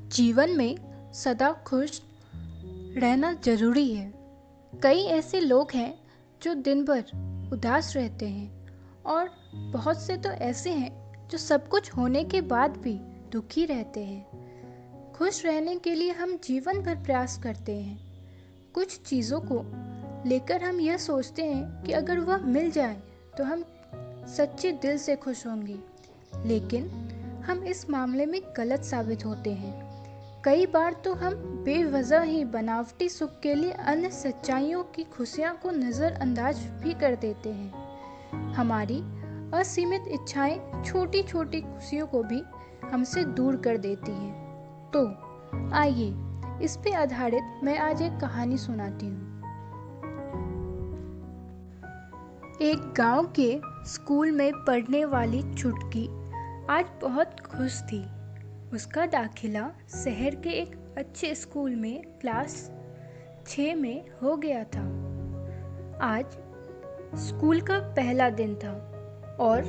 जीवन में सदा खुश रहना जरूरी है। कई ऐसे लोग हैं जो दिन भर उदास रहते हैं और बहुत से तो ऐसे हैं जो सब कुछ होने के बाद भी दुखी रहते हैं। खुश रहने के लिए हम जीवन भर प्रयास करते हैं। कुछ चीज़ों को लेकर हम यह सोचते हैं कि अगर वह मिल जाए तो हम सच्चे दिल से खुश होंगे, लेकिन हम इस मामले में गलत साबित होते हैं। कई बार तो हम बेवजह ही बनावटी सुख के लिए अन्य सच्चाइयों की खुशियों को नज़रअंदाज भी कर देते हैं। हमारी असीमित इच्छाएं छोटी छोटी खुशियों को भी हमसे दूर कर देती हैं। तो आइए इस पे आधारित मैं आज एक कहानी सुनाती हूँ। एक गांव के स्कूल में पढ़ने वाली छुटकी आज बहुत खुश थी। उसका दाखिला शहर के एक अच्छे स्कूल में क्लास 6 में हो गया था। आज स्कूल का पहला दिन था और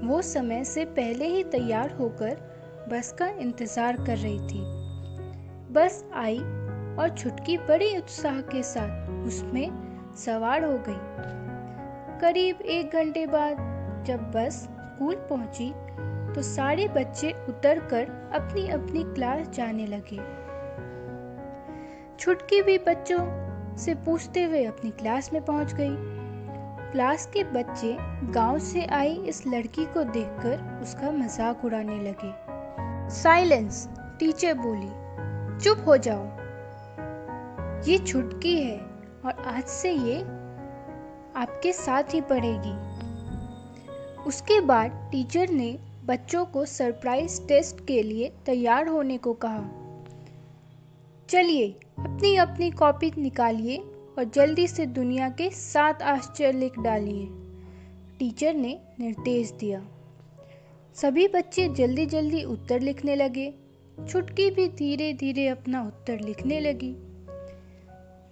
वो समय से पहले ही तैयार होकर बस का इंतज़ार कर रही थी। बस आई और छुटकी बड़े उत्साह के साथ उसमें सवार हो गई। करीब 1 घंटे बाद जब बस स्कूल पहुंची तो सारे बच्चे उतरकर अपनी अपनी क्लास जाने लगे। छुटकी भी बच्चों से पूछते हुए अपनी क्लास में पहुंच गई। क्लास के बच्चे गांव से आई इस लड़की को देखकर उसका मजाक उड़ाने लगे। साइलेंस, टीचर बोली, चुप हो जाओ। ये छुटकी है और आज से ये आपके साथ ही पढ़ेगी। उसके बाद टीचर ने बच्चों को सरप्राइज टेस्ट के लिए तैयार होने को कहा। चलिए अपनी अपनी कॉपी निकालिए और जल्दी से दुनिया के 7 आश्चर्य लिख डालिए, टीचर ने निर्देश दिया। सभी बच्चे जल्दी जल्दी उत्तर लिखने लगे। छुटकी भी धीरे धीरे अपना उत्तर लिखने लगी।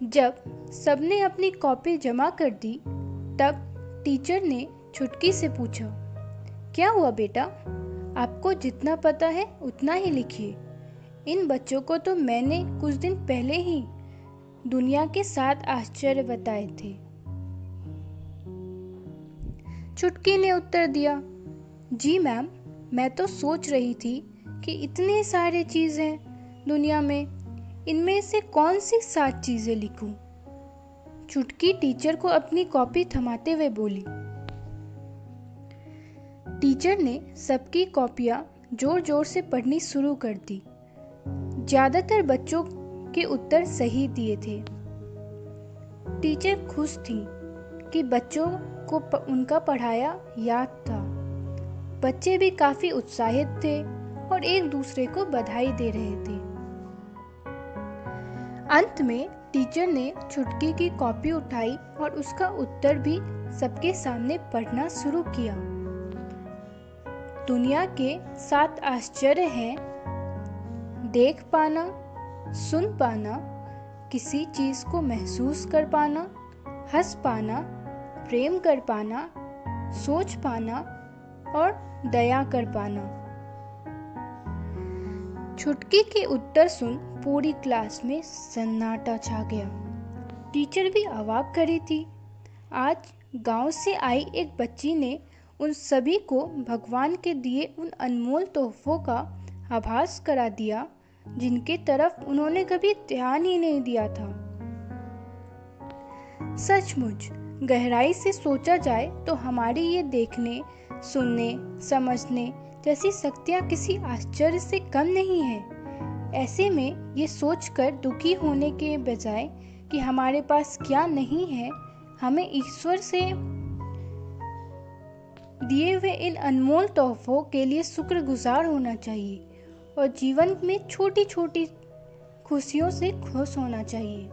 जब सबने अपनी कॉपी जमा कर दी तब टीचर ने छुटकी से पूछा, क्या हुआ बेटा? आपको जितना पता है उतना ही लिखिए। इन बच्चों को तो मैंने कुछ दिन पहले ही दुनिया के 7 आश्चर्य बताए थे। छुटकी ने उत्तर दिया, जी मैम, मैं तो सोच रही थी कि इतने सारे चीज़ हैं दुनिया में, इनमें से कौन सी 7 चीज़ें लिखूं? छुटकी टीचर को अपनी कॉपी थमाते हुए बोली। टीचर ने सबकी कॉपियां जोर जोर से पढ़नी शुरू कर दी। ज्यादातर बच्चों के उत्तर सही दिए थे। टीचर खुश थी कि बच्चों को उनका पढ़ाया याद था। बच्चे भी काफी उत्साहित थे और एक दूसरे को बधाई दे रहे थे। अंत में टीचर ने छुटकी की कॉपी उठाई और उसका उत्तर भी सबके सामने पढ़ना शुरू किया। दुनिया के 7 आश्चर्य हैं देख पाना, सुन पाना, किसी चीज को महसूस कर पाना, हंस पाना, प्रेम कर पाना, सोच पाना और दया कर पाना। छुटकी के उत्तर सुन पूरी क्लास में सन्नाटा छा गया। टीचर भी अवाक खड़ी थी। आज गांव से आई एक बच्ची ने उन सभी को भगवान के दिए उन अनमोल तोहफों का आभास करा दिया जिनके तरफ उन्होंने कभी ध्यान ही नहीं दिया था। सचमुच गहराई से सोचा जाए तो हमारी ये देखने, सुनने, समझने जैसी शक्तियाँ किसी आश्चर्य से कम नहीं है। ऐसे में ये सोचकर दुखी होने के बजाय कि हमारे पास क्या नहीं है, हमें ईश्वर से दिए हुए इन अनमोल तोहफों के लिए शुक्रगुजार होना चाहिए और जीवन में छोटी छोटी खुशियों से खुश होना चाहिए।